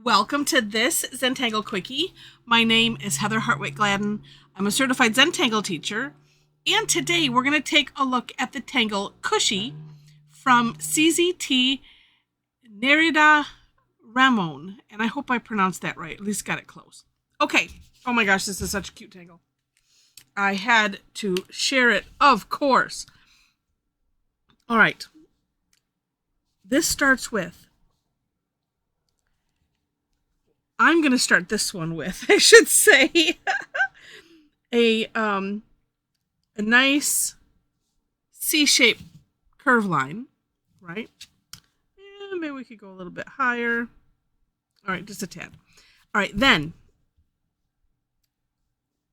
Welcome to this Zentangle Quickie. My name is Heather Hartwick Gladden. I'm a certified Zentangle teacher, and today we're going to take a look at the tangle Cushy from CZT Nereyda Ramon, and I hope I pronounced that right, at least got it close. Okay, oh my gosh, this is such a cute tangle. I had to share it, of course. All right, this starts with, I'm going to start this one with, I should say, a nice C-shaped curve line, right? And maybe we could go a little bit higher. All right, just a tad. All right, then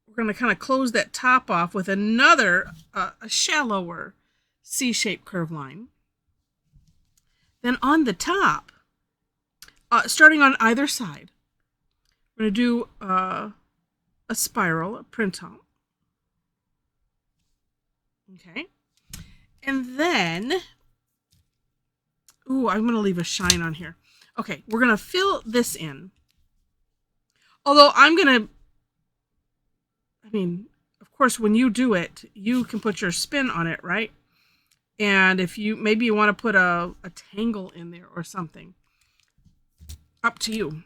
we're going to kind of close that top off with another, a shallower C-shaped curve line. Then on the top, starting on either side, we're going to do a spiral, a printemps. Okay. And then, ooh, I'm going to leave a shine on here. Okay, we're going to fill this in. Although I'm going to, of course, when you do it, you can put your spin on it, right? And if you, maybe you want to put a tangle in there or something. Up to you.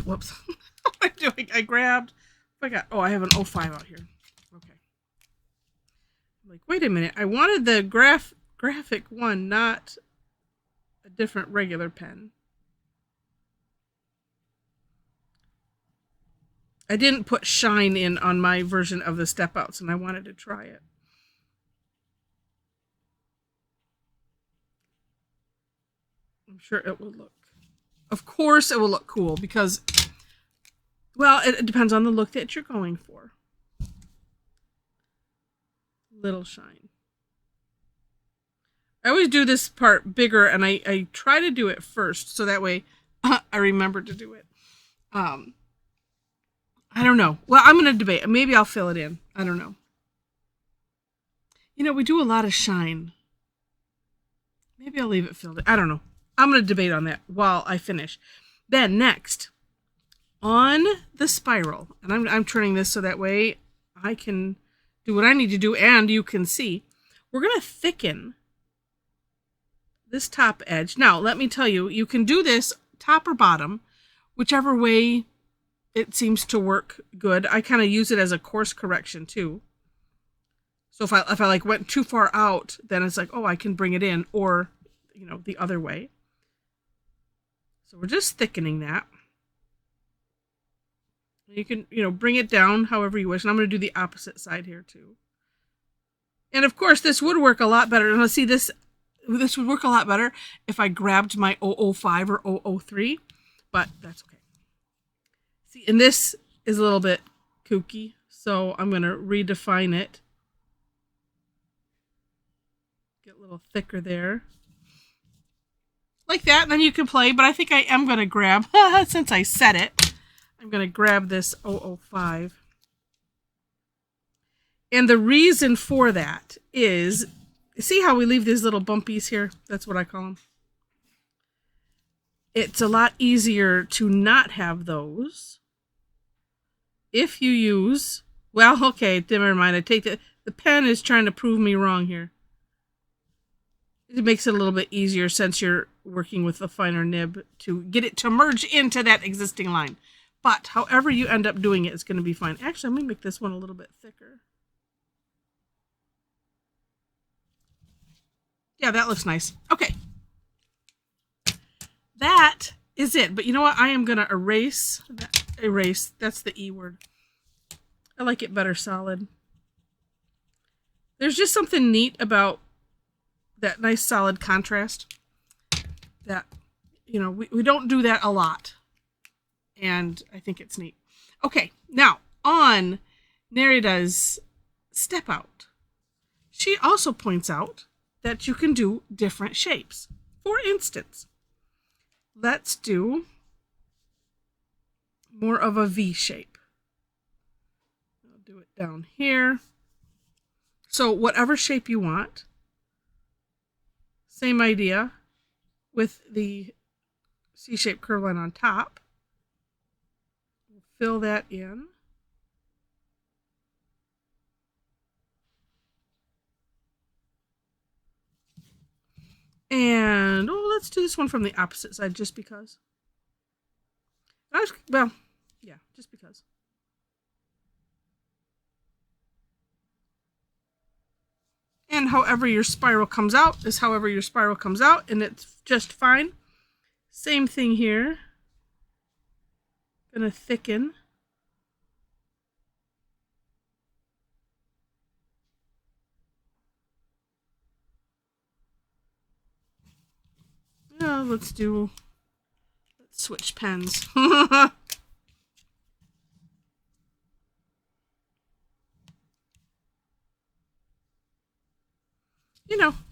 Whoops. What am I doing? I grabbed, I have an 05 out here. Okay. I'm like, wait a minute. I wanted the graphic one, not a different regular pen. I didn't put shine in on my version of the step outs, and I wanted to try it. I'm sure it will look, of course it will look cool because, well, it depends on the look that you're going for. Little shine. I always do this part bigger, and I try to do it first, so that way I remember to do it. I don't know. Well, I'm going to debate. Maybe I'll fill it in. I don't know. You know, we do a lot of shine. Maybe I'll leave it filled in. I don't know. I'm going to debate on that while I finish. Then next, on the spiral, and I'm turning this so that way I can do what I need to do and you can see, we're going to thicken this top edge. Now, let me tell you, you can do this top or bottom, whichever way it seems to work good. I kind of use it as a course correction too. So if I like went too far out, then it's like, oh, I can bring it in, or, you know, the other way. So we're just thickening that. You can, bring it down however you wish. And I'm going to do the opposite side here too. And of course, this would work a lot better. And let's see, this would work a lot better if I grabbed my 005 or 003, but that's okay. See, and this is a little bit kooky, so I'm going to redefine it. Get a little thicker there. Like that, and then you can play, but I think I am going to grab, since I said it, I'm going to grab this 005. And the reason for that is, see how we leave these little bumpies here? That's what I call them. It's a lot easier to not have those if you use, well, okay, never mind. I take the pen is trying to prove me wrong here. It makes it a little bit easier since you're working with a finer nib to get it to merge into that existing line. But however you end up doing it, it's going to be fine. Actually, I'm going to make this one a little bit thicker. Yeah, that looks nice. Okay. That is it. But you know what? I am going to erase. That's the E word. I like it better solid. There's just something neat about that nice solid contrast that, we don't do that a lot. And I think it's neat. Okay, now on Nereyda's step out, she also points out that you can do different shapes. For instance, let's do more of a V shape. I'll do it down here. So whatever shape you want, same idea with the C-shaped curve line on top. We'll fill that in. And let's do this one from the opposite side just because. Well, yeah, just because. And however your spiral comes out is however your spiral comes out, and it's just fine. Same thing here. Gonna thicken. Let's switch pens.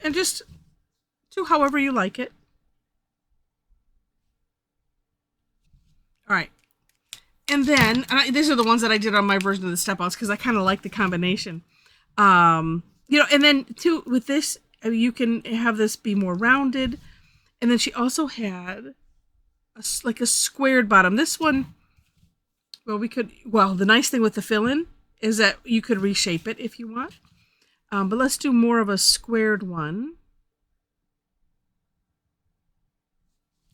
And just do however you like it. All right. And then, these are the ones that I did on my version of the step outs because I kind of like the combination. And then too, with this, you can have this be more rounded. And then she also had like a squared bottom. This one, the nice thing with the fill-in is that you could reshape it if you want. But let's do more of a squared one.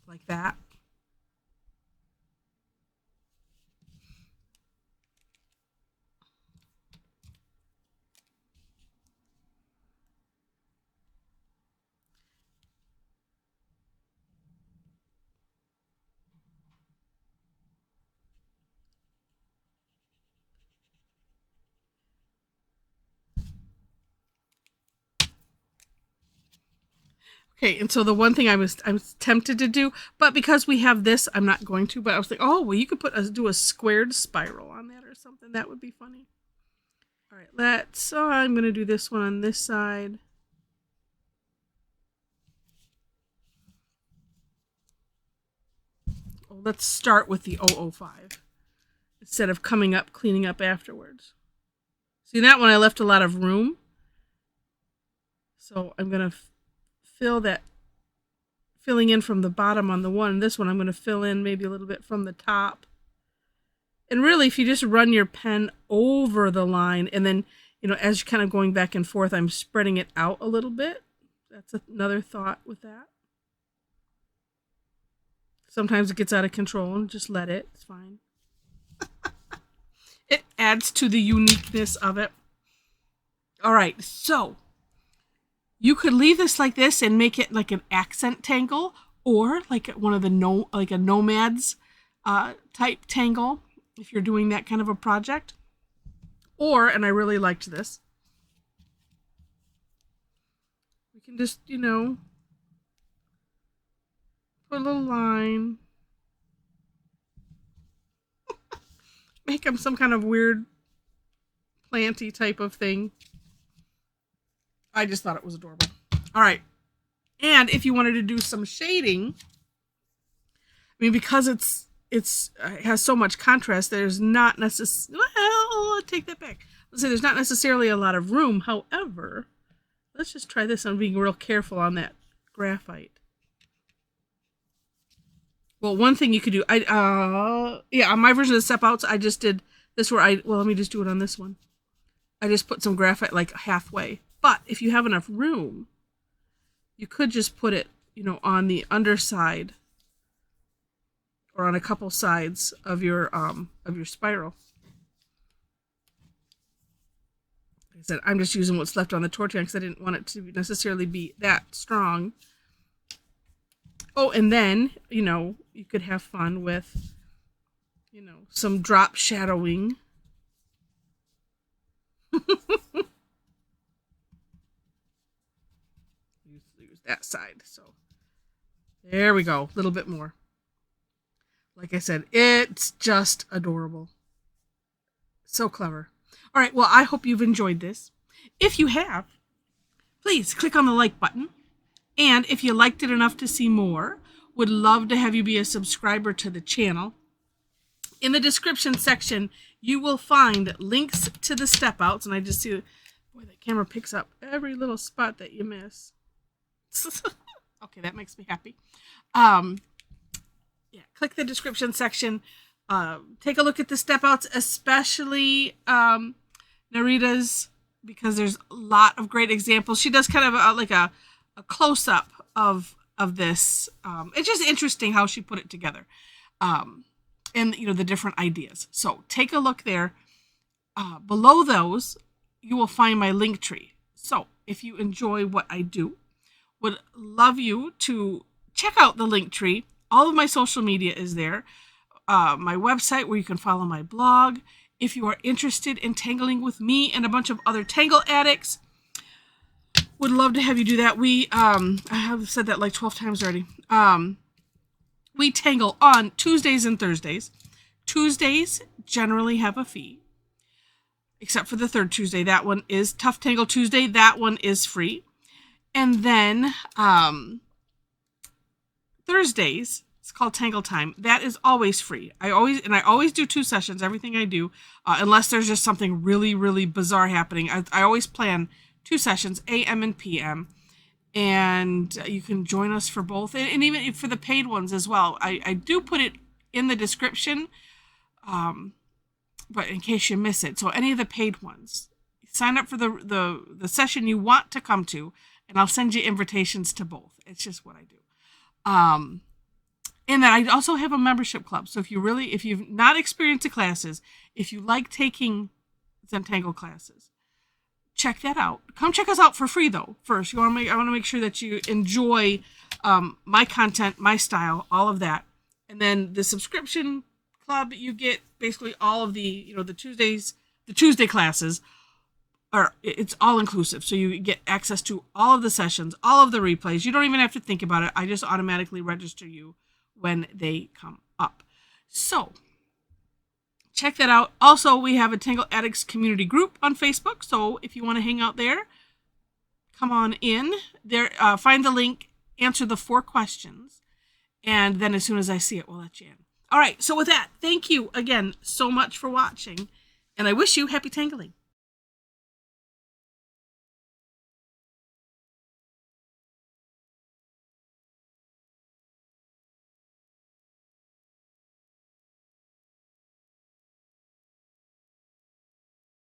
Like that. Okay, and so the one thing I was tempted to do, but because we have this, I'm not going to. But I was like, oh, well, you could do a squared spiral on that or something. That would be funny. All right, I'm going to do this one on this side. Well, let's start with the 005 instead of cleaning up afterwards. See, that one I left a lot of room. So I'm going to filling in from the bottom on the one. This one I'm going to fill in maybe a little bit from the top. And really, if you just run your pen over the line and then, as you're kind of going back and forth, I'm spreading it out a little bit. That's another thought with that. Sometimes it gets out of control and just let it. It's fine. It adds to the uniqueness of it. All right, so you could leave this like this and make it like an accent tangle, or like one of the like a nomads type tangle if you're doing that kind of a project. Or, and I really liked this, we can just, put a little line, make them some kind of weird planty type of thing. I just thought it was adorable. All right. And if you wanted to do some shading, because it has so much contrast, there's not necessarily, I'll take that back. Let's say there's not necessarily a lot of room. However, let's just try this. I'm being real careful on that graphite. Well, one thing you could do, on my version of the step outs, I just did this where let me just do it on this one. I just put some graphite like halfway. But if you have enough room, you could just put it, on the underside or on a couple sides of your spiral. Like I said, I'm just using what's left on the Tortillion because I didn't want it to necessarily be that strong. Oh, and then, you could have fun with, some drop shadowing. Use that side. So there we go. A little bit more. Like I said, it's just adorable. So clever. All right. Well, I hope you've enjoyed this. If you have, please click on the like button. And if you liked it enough to see more, would love to have you be a subscriber to the channel. In the description section, you will find links to the step outs. And I just see, boy, that camera picks up every little spot that you miss. Okay, that makes me happy. yeah, click the description section. Take a look at the step outs, especially Nereyda's, because there's a lot of great examples. She does kind of like a close up of this. It's just interesting how she put it together, and the different ideas. So take a look there. Below those, you will find my link tree. So if you enjoy what I do, would love you to check out the link tree. All of my social media is there. My website where you can follow my blog. If you are interested in tangling with me and a bunch of other tangle addicts, would love to have you do that. We, I have said that like 12 times already. We tangle on Tuesdays and Thursdays. Tuesdays generally have a fee, except for the third Tuesday. That one is Tough Tangle Tuesday. That one is free. And then Thursdays, it's called Tangle Time. That is always free. I always do 2 sessions, everything I do, unless there's just something really, really bizarre happening. I always plan 2 sessions, AM and PM. And you can join us for both. And even for the paid ones as well. I do put it in the description, but in case you miss it. So any of the paid ones, sign up for the session you want to come to, and I'll send you invitations to both. It's just what I do. And then I also have a membership club. So if you've not experienced the classes, if you like taking Zentangle classes, check that out. Come check us out for free though. First, I want to make sure that you enjoy my content, my style, all of that. And then the subscription club, you get basically all of the Tuesday classes. It's all inclusive. So you get access to all of the sessions, all of the replays. You don't even have to think about it. I just automatically register you when they come up. So check that out. Also, we have a Tangle Addicts community group on Facebook. So if you want to hang out there, come on in there, find the link, answer the 4 questions. And then as soon as I see it, we'll let you in. All right. So with that, thank you again so much for watching. And I wish you happy tangling.